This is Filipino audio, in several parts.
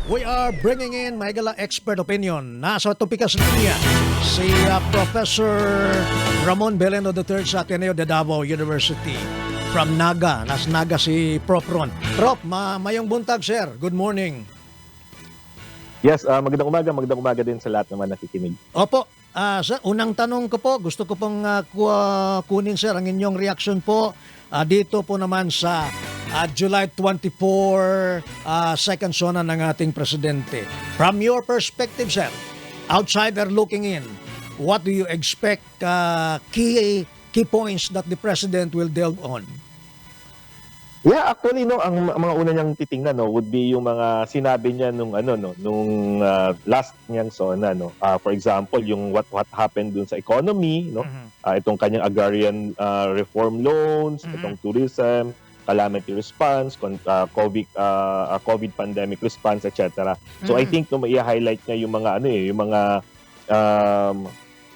We are bringing in Maigala Expert Opinion. Nasa topikas niya si Professor Ramon Beleno III sa Ateneo de Davao University. From Naga. Nas Naga si Prof. Ron. Prof, mayong buntag, sir. Good morning. Yes, magandang umaga din sa lahat naman nakikinig. Opo. Sir, unang tanong ko po, gusto ko pong kunin, sir, ang inyong reaction po dito po naman sa July 24 second sona ng ating presidente. From your perspective, sir, outsider looking in, what do you expect key points that the president will delve on? Yeah, actually ang mga una niyang titingnan would be yung mga sinabi niya nung last niyang sona for example, yung what happened dun sa economy, itong kanyang agrarian reform loans, itong tourism, calamity response, COVID pandemic response, etc. So I think i-highlight niya yung mga yung mga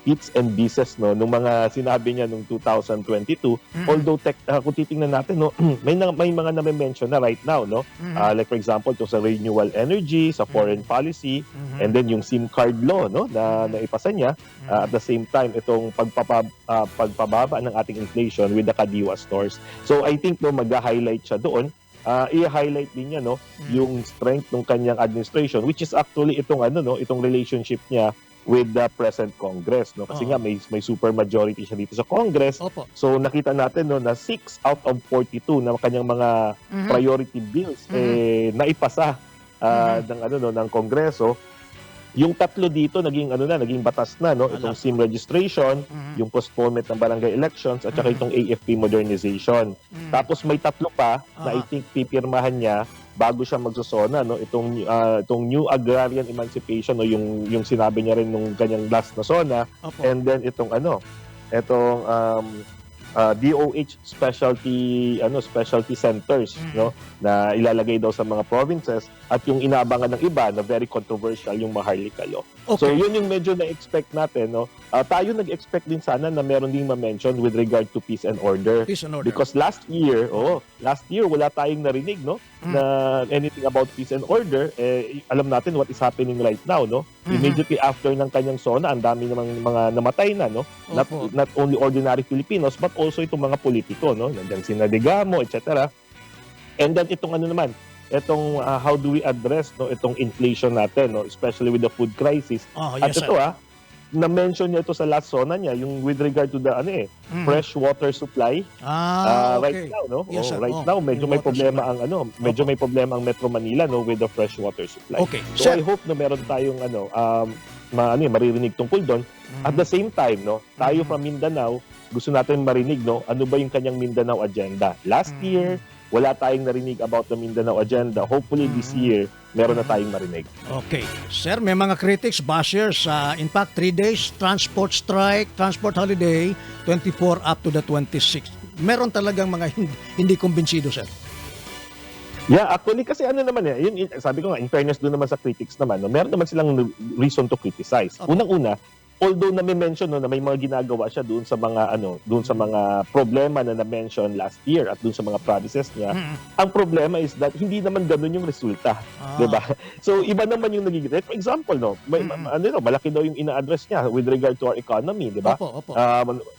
hits and misses nung mga sinabi niya nung 2022. Although kung titingnan natin may mga na-mention na right now like for example to sa renewable energy, sa foreign policy, and then yung SIM card law na naipasa niya, at the same time itong pagpababa ng ating inflation with the Kadiwa stores. So I think mag-highlight siya doon. I-highlight din niya yung strength ng kanyang administration, which is actually itong itong relationship niya with the present Congress kasi nga may super majority siya dito sa Congress. Opo. So nakita natin na 6 out of 42 na kanyang mga priority bills naipasa ng Kongreso. Yung tatlo dito naging batas na itong SIM registration, yung postponement ng barangay elections, at saka itong AFP modernization. Tapos may tatlo pa na I think pipirmahan niya bago siya magsusona itong new agrarian emancipation yung sinabi niya rin nung kanyang last na sona. Opo. And then itong DOH specialty centers na ilalagay daw sa mga provinces, at yung inaabangan ng iba na very controversial yung Maharlika Law. Okay. So yun yung medyo na-expect natin tayo nag-expect din sana na meron ding ma-mention with regard to peace and order. Peace and order. Because last year wala tayong narinig na anything about peace and order. Alam natin what is happening right now Immediately after ng kanyang sona, ang dami namang mga namatay na not only ordinary Filipinos but also itong mga politiko nandiyan si Digamo, etc. And then itong how do we address itong inflation natin especially with the food crisis. At Yes, ito na-mention niya ito sa last sona niya, yung with regard to the fresh water supply. Okay. Right now Yes, sir. right now medyo may problema may problema ang Metro Manila with the fresh water supply. Okay. So Sir, I hope na meron tayong maririnig tungkol doon. At the same time tayo from Mindanao, gusto natin marinig ano ba yung kanyang Mindanao agenda. Last year wala tayong narinig about the Mindanao agenda. Hopefully this year meron na tayong marinig. okay. Sir, may mga critics, bashers, in fact, 3 days, transport strike, transport holiday, 24 up to the 26. Meron talagang mga hindi kumbinsido, sir. Yeah, actually kasi naman yun, sabi ko nga, in fairness doon naman sa critics naman, meron naman silang reason to criticize. Okay. Unang-una, although na-mention na may mga ginagawa siya doon sa mga problema na na-mention last year at doon sa mga promises niya, ang problema is that hindi naman ganoon yung resulta, 'di ba? So iba naman yung nagiging. For example, malaki daw yung ina-address niya with regard to our economy, 'di ba? Opo.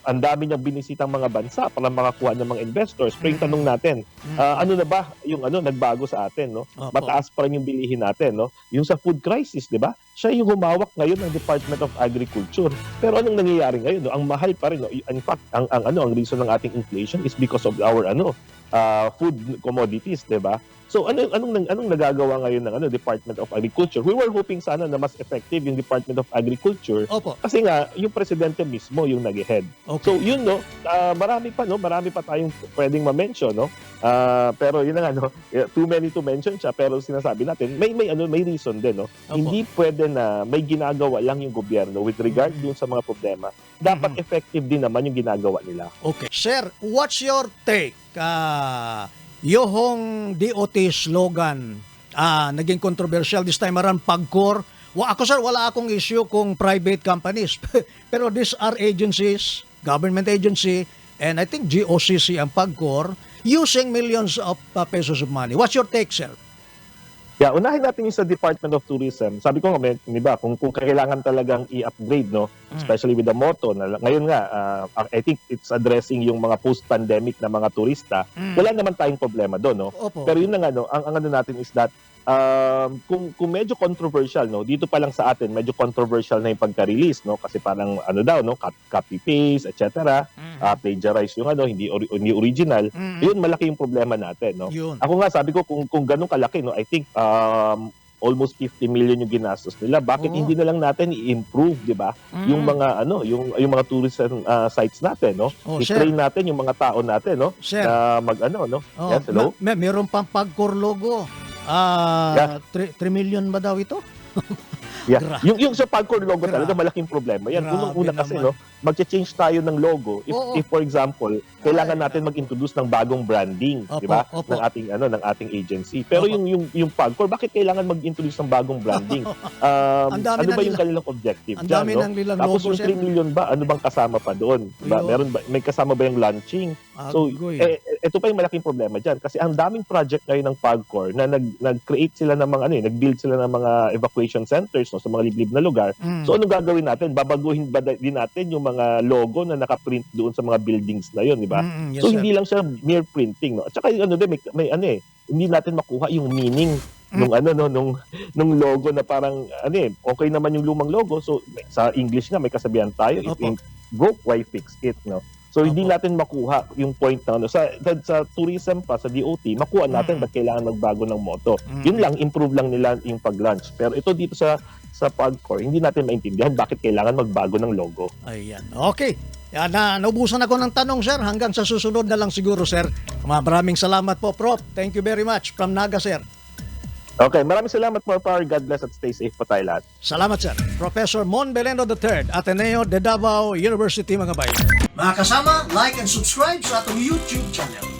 Ang dami niyang binisitang mga bansa para makakuha ng mga investors. Pero yung tanong natin, ano na ba yung nagbago sa atin, Opo. Mataas pa rin yung bilihin natin, Yung sa food crisis, 'di ba? Siya yung humawak ngayon ng Department of Agriculture. Pero anong nangyayari ngayon? Ang mahal pa rin. In fact, ang reason ng ating inflation is because of our food commodities, 'di ba? So anong nagagawa ngayon ng Department of Agriculture? We were hoping sana na mas effective yung Department of Agriculture. Opo. Kasi nga yung presidente mismo yung nag-head. Okay. So yun marami pa tayong pwedeng ma-mention pero yun na nga too many to mention siya, pero sinasabi natin may reason din Opo. Hindi pwede na may ginagawa lang yung gobyerno with regard dun sa mga problema. Dapat effective din naman yung ginagawa nila. Okay. Sir, what's your take? Yung DOT slogan, naging controversial this time around, PAGCOR. Ako, sir, wala akong issue kung private companies. Pero these are agencies, government agency, and I think GOCC ang PAGCOR, using millions of pesos of money. What's your take, sir? Yeah, unahin natin yung sa Department of Tourism. Sabi ko nga, di ba, kung kailangan talagang i-upgrade, no, especially with the motto, na ngayon nga, I think it's addressing yung mga post-pandemic na mga turista. Wala naman tayong problema doon, no? Opo. Pero yun na nga, no, ang ano natin is that, kung medyo controversial, no, dito pa lang sa atin, medyo controversial na yung pagka-release, no, kasi parang ano daw, no, copy-paste, etc. Plagiarize yung ano, hindi original. Yun, malaki yung problema natin, no. Yun. Ako nga, sabi ko, kung ganun kalaki, no, I think almost 50 million yung ginastos nila. Bakit Oo. hindi na lang natin i-improve, di ba? Yung mga ano, yung mga tourism sites natin, no? Oh, I-train natin yung mga tao natin, no? Sir. Na mag-ano, no? Oh, Yes, hello? meron pang Pagcor logo. Yeah. 3 million ba daw ito? Yeah. Gra- Yung sa Pagcor logo Gra- talaga malaking problema. Yan, Grabe unang-una kasi, naman. no? Magche-change tayo ng logo Oo. if for example, kailangan natin mag-introduce ng bagong branding, Opo, di ba? opo. Ng ating agency. Pero Opo. yung Pagcor, bakit kailangan mag-introduce ng bagong branding? Ang dami Ano na ba yung nila- kanilang objective Ang dyan, dami no? ng nilang Tapos logo, yung sir. 3 million ba, ano bang kasama pa doon? Diba? Ayun. May kasama ba yung launching? So, Agoy. ito pa yung malaking problema dyan. Kasi ang daming project ngayon ng Pagcor na nag-create sila ng mga, nag-build sila ng mga evacuation centers, no, sa mga liblib na lugar. So, anong gagawin natin? Babaguhin ba din natin yung mga logo na nakaprint doon sa mga buildings na yun, di ba? Yes, So, sir. hindi lang siya mere printing, no? At saka yung ano din, hindi natin makuha yung meaning nung nung logo na parang okay naman yung lumang logo. So sa English nga may kasabihan tayo, if Opo. ain't broke, why fix it, no? So hindi Opo. natin makuha yung point na sa tourism pa, sa DOT, makuha natin ba't kailangan magbago ng motto. Yun lang, improve lang nila yung pag-launch. Pero ito dito sa Pagcor, hindi natin maintindihan bakit kailangan magbago ng logo. Ayan. Okay. Yan, naubusan ako ng tanong, sir. Hanggang sa susunod na lang siguro, sir. Maraming salamat po, Prof. Thank you very much. From Naga, sir. Okay, maraming salamat, more power. God bless at stay safe po tayo lahat. Salamat, sir. Professor Mon Belendo III, Ateneo de Davao University, mga bayan. Mga kasama, like and subscribe sa atong YouTube channel.